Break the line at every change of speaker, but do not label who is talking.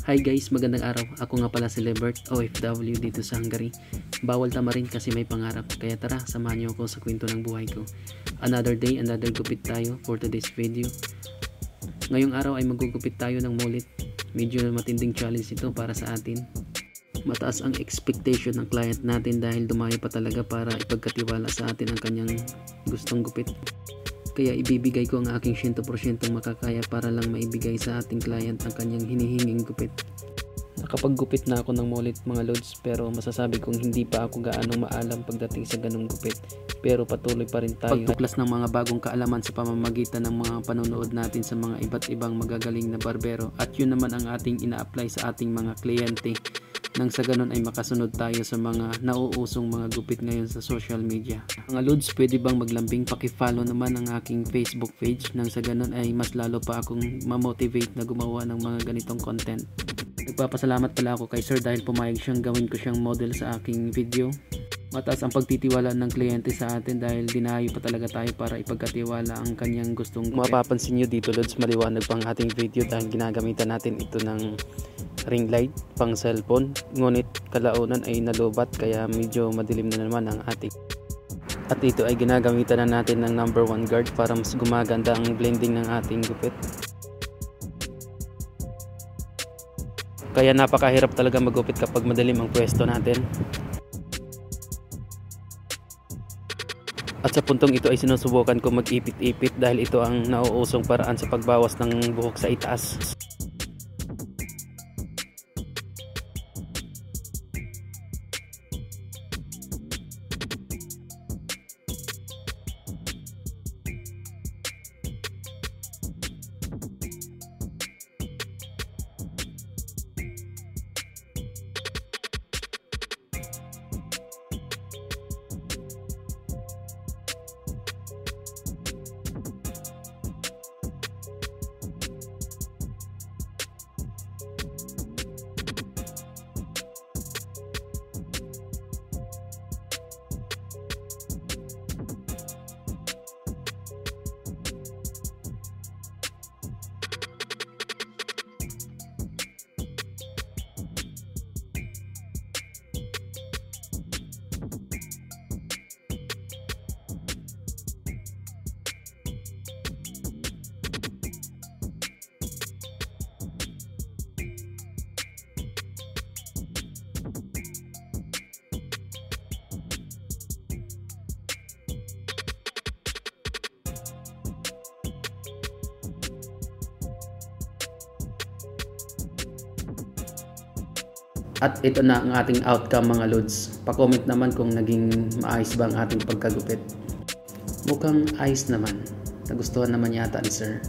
Hi guys, magandang araw. Ako nga pala si Lebert, OFW dito sa Hungary. Bawal tamarin kasi may pangarap. Kaya tara, samahan niyo ako sa kwento ng buhay ko. Another day, another gupit tayo for today's video. Ngayong araw ay magugupit tayo ng mullet. Medyo matinding challenge ito para sa atin. Mataas ang expectation ng client natin dahil dumayo pa talaga para ipagkatiwala sa atin ang kanyang gustong gupit. Kaya ibibigay ko ang aking 100% makakaya para lang maibigay sa ating client ang kanyang hinihinging gupit. Nakapaggupit na ako ng mullet mga lods, pero masasabi kong hindi pa ako gaano maalam pagdating sa ganung gupit. Pero patuloy pa rin tayo pagtuklas ng mga bagong kaalaman sa pamamagitan ng mga panonood natin sa mga iba't ibang magagaling na barbero, at yun naman ang ating ina-apply sa ating mga kliyente. Nang sa ganun ay makasunod tayo sa mga nauusong mga gupit ngayon sa social media. Mga lods, pwede bang maglambing paki-follow naman ang aking Facebook page, nang sa ganun ay mas lalo pa akong ma-motivate na gumawa ng mga ganitong content. Nagpapasalamat pala ako kay sir dahil pumayag siyang gawin ko siyang model sa aking video. Mataas ang pagtitiwala ng kliyente sa atin dahil dinayo pa talaga tayo para ipagkatiwala ang kanyang gustong gupit. Mapapansin nyo dito lods, maliwanag pang ating video dahil ginagamitan natin ito ng ring light pang cellphone, ngunit kalaunan ay nalubat kaya medyo madilim na naman ang ating. At ito ay ginagamitan na natin ng number 1 guard para mas gumaganda ang blending ng ating gupit. Kaya napakahirap talaga magupit kapag madilim ang pwesto natin. At sa puntong ito ay sinusubukan ko mag-ipit-ipit dahil ito ang nauusong paraan sa pagbawas ng buhok sa itaas. At ito na ang ating outcome mga lods. Pa-comment naman kung naging maayos ba ang ating pagkagupit. Mukhang ayos naman. Nagustuhan naman yata ni sir.